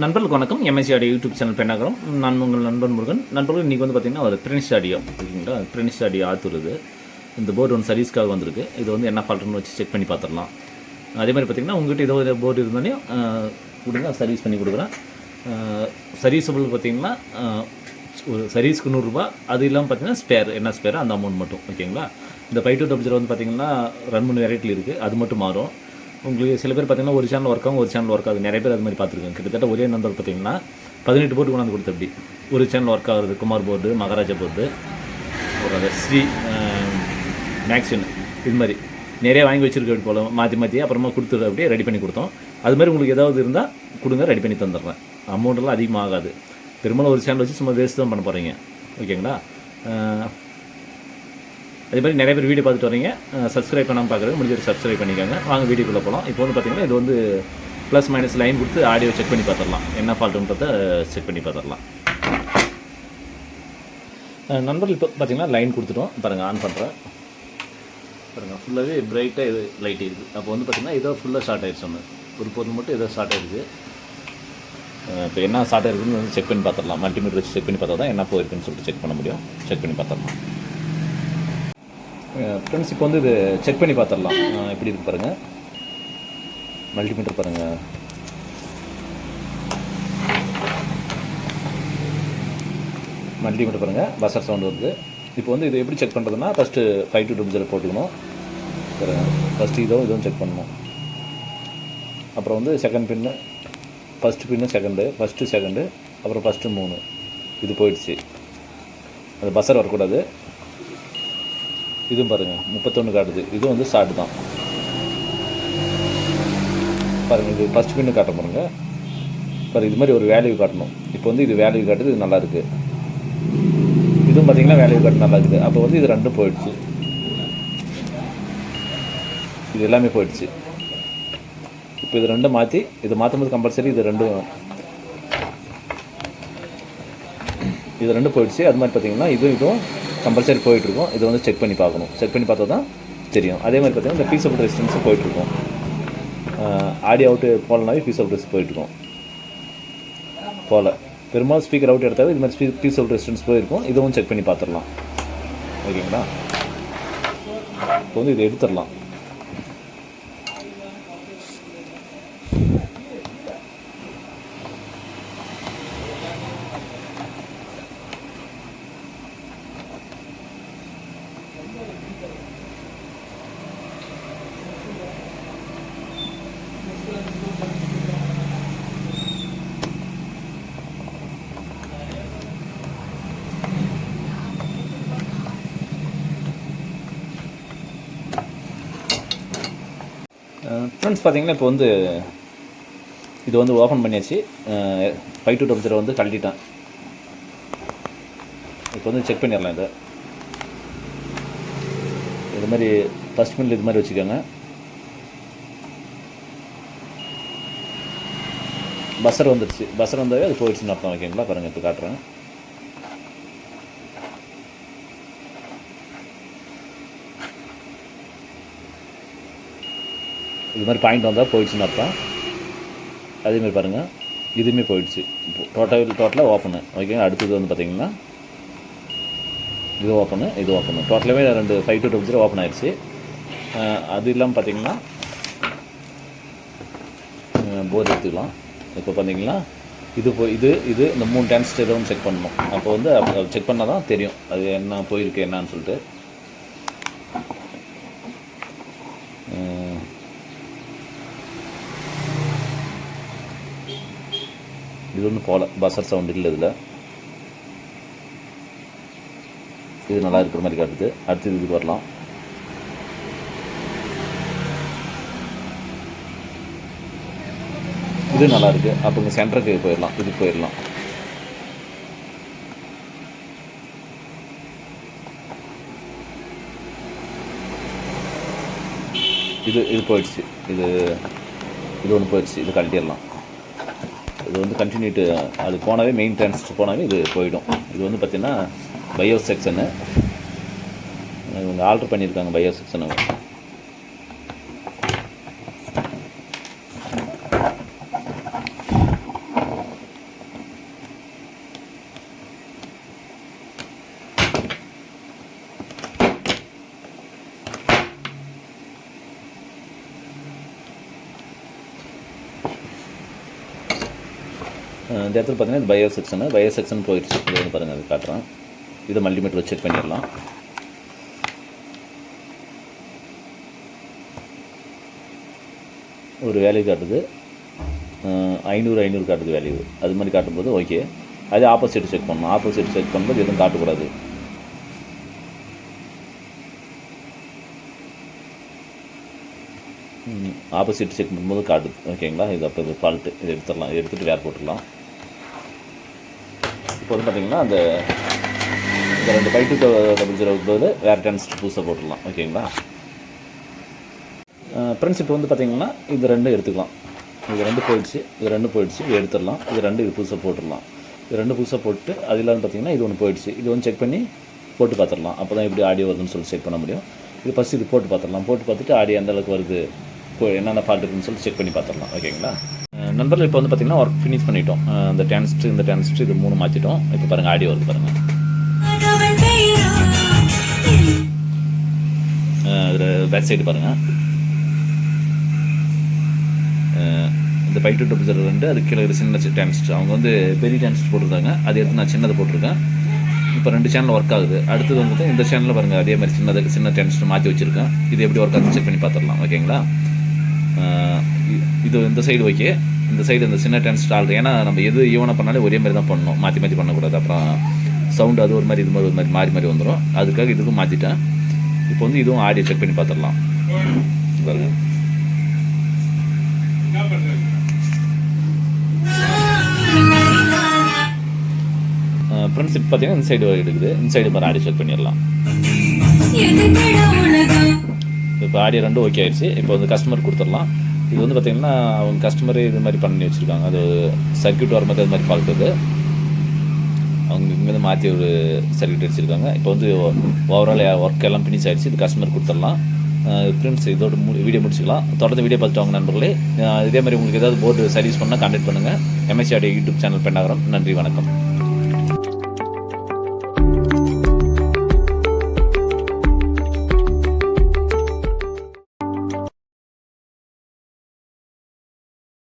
நண்பர்களுக்கு வணக்கம். MSc audio YouTube channel Pennagaram. நான் உங்கள் நண்பன் முருகன். நண்பர்கள் இன்றைக்கி வந்து பார்த்திங்கன்னா ஒரு பிரினிஷ் ஆடியோ ஓகேங்களா. பிரினிஷ் ஆடியோ ஆத்துருது. இந்த போர்டு ஒன்று சர்வீஸ்க்காக வந்திருக்கு. இது வந்து என்ன ஃபால்ட்டுன்னு வச்சு செக் பண்ணி பார்த்துடலாம். அதே மாதிரி பார்த்திங்கன்னா உங்கள்கிட்ட ஏதோ ஒரு போர்டு இருந்தாலும் கொடுங்க, சர்வீஸ் பண்ணி கொடுக்குறேன். சர்வீஸபிள் பார்த்திங்கன்னா ஒரு சர்வீஸ்க்கு 100 ரூபா. அது இல்லாமல் பார்த்திங்கன்னா ஸ்பேர், என்ன ஸ்பேர் அந்த அமௌண்ட் மட்டும் ஓகேங்களா. இந்த பைட்டு டப்ஜர் வந்து பார்த்திங்கன்னா 2-3 வெரைட்டியில் இருக்குது. அது மட்டும் மாறும். உங்களுக்கு சில பேர் பார்த்திங்கன்னா ஒரு சேனல் ஒர்க் ஆகும், ஒரு சேனல் ஒர்க் ஆகுது. நிறைய பேர் அது மாதிரி பார்த்துருக்கேன். கிட்டத்தட்ட ஒரே நம்பர் பார்த்திங்கன்னா 18 போர்டு கொண்டாந்து கொடுத்து அப்படி ஒரு சேனல் ஒர்க் ஆகுறது. குமார் போர்டு, மகாராஜா போர்டு, ஒரு ஸ்ரீ மேக்ஸின், இது மாதிரி நிறைய வாங்கி வச்சுருக்க போல மாற்றி அப்புறமா கொடுத்துரு அப்படியே ரெடி பண்ணி கொடுத்தோம். அது மாதிரி உங்களுக்கு ஏதாவது இருந்தால் கொடுங்க, ரெடி பண்ணி தந்துடுறேன். அமௌண்ட்டெல்லாம் அதிகமாக ஆகாது. பெரும்பாலும் ஒரு சேனல் வச்சு சும்மா வேஸ்ட் தான் பண்ண போகிறீங்க ஓகேங்களா. அதே மாதிரி நிறைய பேர் வீடியோ பார்த்துட்டு வரீங்க. சப்ஸ்கிரைப் பண்ணாமல் பார்க்குறது முடிஞ்சது சப்ஸ்கிரைப் பண்ணிக்கோங்க. வாங்க வீடியோக்குள்ளே போகலாம். இப்போ வந்து பார்த்திங்கன்னா இது வந்து ப்ளஸ் மைனஸ் லைன் கொடுத்து ஆடியோ செக் பண்ணி பார்த்துடலாம். என்ன ஃபால்ட்டுன்றதை செக் பண்ணி பார்த்துடலாம். நண்பர்கள் இப்போ பார்த்திங்கன்னா லைன் கொடுத்துட்டோம். பாருங்கள், ஆன் பண்ணுறேன். பாருங்கள், ஃபுல்லாகவே பிரைட்டாக இது லைட் இருக்குது. அப்போ வந்து பார்த்திங்கன்னா ஏதோ ஃபுல்லாக ஷார்ட் ஆகிடுச்சு. ஒரு பொருள் மட்டும் ஏதோ ஷார்ட் ஆகிருக்கு. இப்போ என்ன ஷார்ட் ஆகிருக்குன்னு வந்து செக் பண்ணி பார்த்துடலாம். மல்டிமீட்டர் வச்சு செக் பண்ணி பார்த்தா தான் என்ன போயிருக்குன்னு சொல்லிட்டு செக் பண்ண முடியும். செக் பண்ணி பார்த்துடலாம். ஃப்ரெண்ட்ஸ், இப்போ வந்து இது செக் பண்ணி பார்த்துடலாம். எப்படி இருக்குது பாருங்கள். மல்டிமீட்டர் பாருங்கள். மல்டிமீட்டர் பாருங்கள், பஸ்ஸர் சவுண்டு வருது. இப்போ வந்து இது எப்படி செக் பண்ணுறதுன்னா, ஃபஸ்ட்டு 5 to 2 போட்டுக்கணும். ஃபஸ்ட்டு இதுவும் செக் பண்ணணும். அப்புறம் வந்து செகண்ட் பின்னு, ஃபஸ்ட்டு பின்னு செகண்டு, ஃபஸ்ட்டு செகண்டு, அப்புறம் ஃபஸ்ட்டு 3 இது போயிடுச்சு. அது பஸ்ஸர் வரக்கூடாது. இதுவும் பாருங்கள் 31 காட்டுது. இதுவும் வந்து ஷார்ட் தான் பாருங்கள். இது ஃபஸ்ட் பின்னு காட்ட பாருங்கள். பாருங்கள், இது மாதிரி ஒரு வேல்யூ காட்டணும். இப்போ வந்து இது வேல்யூ காட்டுது, இது நல்லாயிருக்கு. இதுவும் பார்த்திங்கன்னா வேல்யூ காட்டு நல்லா இருக்குது. அப்போ வந்து இது ரெண்டும் போயிடுச்சு. இது எல்லாமே போயிடுச்சு. இப்போ இது ரெண்டும் மாற்றி இது மாற்றும்போது கம்பல்சரி இது ரெண்டும் போயிடுச்சு. அது மாதிரி பார்த்திங்கன்னா இதுவும் கம்பல்சரி போயிட்டுருக்கும். இதை வந்து செக் பண்ணி பார்க்கணும். செக் பண்ணி பார்த்தா தான் தெரியும். அதே மாதிரி பார்த்திங்கன்னா இந்த பீஸபிள் ரெசிஸ்டன்ஸும் போயிட்டுருக்கும். ஆடியோ அவுட்டு போலனாவே பீஸபிள் ரெசிஸ்டன்ஸ் போயிட்டுருக்கும் போல். பெரும்பாலும் ஸ்பீக்கர் அவுட் எடுத்தாவே இது மாதிரி பீஸபிள் ரெசிஸ்டன்ஸ் போயிருக்கும். இதுவும் செக் பண்ணி பார்த்துடலாம் ஓகேங்களா. இப்போ வந்து இதை எடுத்துடலாம். ஃப்ரெண்ட்ஸ், பார்த்திங்கன்னா இப்போ வந்து இது வந்து ஓப்பன் பண்ணியாச்சு. 5 to 2 வந்து கழட்டிட்டேன். இப்போ வந்து செக் பண்ணிடலாம். இது மாதிரி ஃபஸ்ட் மினில் இது மாதிரி வச்சுக்கோங்க. பஸ்ஸர் வந்துடுச்சு. பஸ்ஸர் வந்தாவே அது போயிடுச்சுன்னு அர்த்தம் ஓகேங்களா. பாருங்கள், இப்போ காட்டுறேன். இது மாதிரி பாயிண்ட் வந்தால் போயிடுச்சுன்னு அர்த்தம். அதேமாதிரி பாருங்கள், இதுவுமே போயிடுச்சு. டோட்டலாக ஓப்பனு ஓகேங்க. அடுத்தது வந்து பார்த்திங்கன்னா இது ஓப்பனு. டோட்டலாகவே 5 to 2 ஓப்பன் ஆயிடுச்சு. அது இல்லாமல் பார்த்திங்கன்னா போர்டு எடுத்துக்கலாம். இப்போ பார்த்திங்கன்னா இது இந்த 3 டைம்ஸ் எதுவும் செக் பண்ணணும். அப்போ வந்து செக் பண்ணால் தான் தெரியும் அது என்ன போயிருக்கு என்னான்னு சொல்லிட்டு. இது வந்து போல பஸ்ஸர் சவுண்ட் இல்லை. இது நல்லா இருக்கிற மாதிரி காட்டுது. அடுத்து இதுக்கு வரலாம். இது நல்லா இருக்குது. அப்போ இங்கே சென்டருக்கு போயிடலாம். இதுக்கு போயிடலாம். இது போயிடுச்சு. இது ஒன்று போயிடுச்சு. இது கழட்டிடலாம். இது வந்து கண்டினியூட்டு அது போனாவே மெயின் டிரான்சிஸ்டர் போனாவே இது போயிடும். இது வந்து பார்த்திங்கன்னா பயோஸ் செக்ஷனு இவங்க ஆல்ட்ரு பண்ணியிருக்காங்க. பயோஸ் செக்ஷனு இந்த இடத்துல பார்த்தீங்கன்னா இது பயோ செக்ஷன் போயிடுச்சு. இது வந்து பாருங்கள், அது காட்டுறேன். இதை மல்டிமீட்டர் செக் பண்ணிடலாம். ஒரு வேல்யூ காட்டுது, 500 காட்டுது வேல்யூ. அது மாதிரி காட்டும்போது ஓகே. அதே ஆப்போசிட் செக் பண்ணணும். ஆப்போசிட் செக் பண்ணும்போது எதுவும் காட்டக்கூடாது. ஆப்போசிட் செக் பண்ணும்போது காட்டுது. ஓகேங்களா, இது அப்போ இது ஃபால்ட்டு. இது எடுத்துடலாம். எடுத்துகிட்டு வேறு போட்டுடலாம். இப்போ வந்து பார்த்திங்கன்னா அந்த 2 5200 பதில் வேறு டிரான்சிஸ்டர் புதுசாக போட்டுடலாம். ஓகேங்களா ஃப்ரெண்ட்ஸ், இப்போ வந்து பார்த்திங்கன்னா இது 2 எடுத்துக்கலாம். இது 2 போயிடுச்சு, இது 2 போயிடுச்சு, இது எடுத்துடலாம். இது 2 இது புதுசாக போட்டுடலாம். இது 2 புதுசாக போட்டு அது இல்லாமல் பார்த்திங்கன்னா இது 1 போயிடுச்சு. இது வந்து செக் பண்ணி போட்டு பார்த்துடலாம். அப்போ தான் எப்படி ஆடியோ வருதுன்னு சொல்லி செக் பண்ண முடியும். இது ஃபஸ்ட்டு இது போட்டு பார்த்துடலாம். போட்டு பார்த்துட்டு ஆடியோ எந்த அளவுக்கு வருது, இப்போ என்னென்ன ஃபால்ட் இருக்குன்னு சொல்லி செக் பண்ணி பார்த்துடலாம். ஓகேங்களா நண்பர்கள், இப்போ வந்து பார்த்திங்கன்னா ஒர்க் ஃபினிஷ் பண்ணிட்டோம். இந்த டிரான்சிஸ்டர் இது 3 மாற்றிட்டோம். இப்போ பாருங்கள் ஆடியோ வருது பாருங்கள். இதில் பேக் சைடு பாருங்கள். இந்த 5200 அது கீழே ஒரு சின்ன டிரான்சிஸ்டர். அவங்க வந்து பெரிய டிரான்சிஸ்டர் போட்டிருந்தாங்க, அது எடுத்து நான் சின்னதை போட்டிருக்கேன். இப்போ 2 சேனல் ஒர்க் ஆகுது. அடுத்தது வந்து இந்த சேனலில் பாருங்கள், அதே மாதிரி சின்ன டிரான்சிஸ்டர் மாற்றி வச்சுருக்கேன். இது எப்படி ஒர்க் ஆகுது செக் பண்ணி பார்த்துடலாம். ஓகேங்களா இது இந்த சைடு ஓகே, இந்த சைடு இந்த சின்ன டிரான்சிஸ்டர் ஆல்ரெடி. ஏன்னா நம்ம எது ஈவனாக பண்ணாலே ஒரே மாதிரி தான் பண்ணணும், மாற்றி பண்ணக்கூடாது. அப்புறம் சவுண்டு அது ஒரு மாதிரி இது மாதிரி மாறி வந்துடும். அதுக்காக இதுக்கும் மாற்றிட்டேன். இப்போ வந்து இதுவும் ஆடியோ செக் பண்ணி பார்த்துடலாம். பாருங்கள் ஃப்ரெண்ட்ஸ், இப்போ பார்த்தீங்கன்னா இந்த சைடு எடுக்குது. இந்த சைடு பாரு ஆடியோ செக் பண்ணிடலாம். இப்போ ஆடியோ 2 ஓகே ஆயிடுச்சு. இப்போ வந்து கஸ்டமர் கொடுத்துடலாம். இது வந்து பார்த்திங்கன்னா அவங்க கஸ்டமரே இது மாதிரி பண்ணி வச்சுருக்காங்க. அது சர்க்யூட் வரும்போது அது மாதிரி ஃபால்ட் இருக்குது. அவங்க இங்கேருந்து மாற்றி ஒரு சர்க்யூட் அடிச்சிருக்காங்க. இப்போ வந்து ஓவரால் ஒர்க் எல்லாம் ஃபினிஷ் ஆகிடுச்சு. இது கஸ்டமர் கொடுத்துடலாம். ஃப்ரெண்ட்ஸ், இதோட வீடியோ முடிச்சுக்கலாம். தொடர்ந்து வீடியோ பார்த்துட்டு வாங்க நண்பர்களே. இதே மாதிரி உங்களுக்கு ஏதாவது போர்டு சர்வீஸ் பண்ணால் கான்டாக்ட் பண்ணுங்கள். MSC audio YouTube channel Pennagaram. நன்றி, வணக்கம்.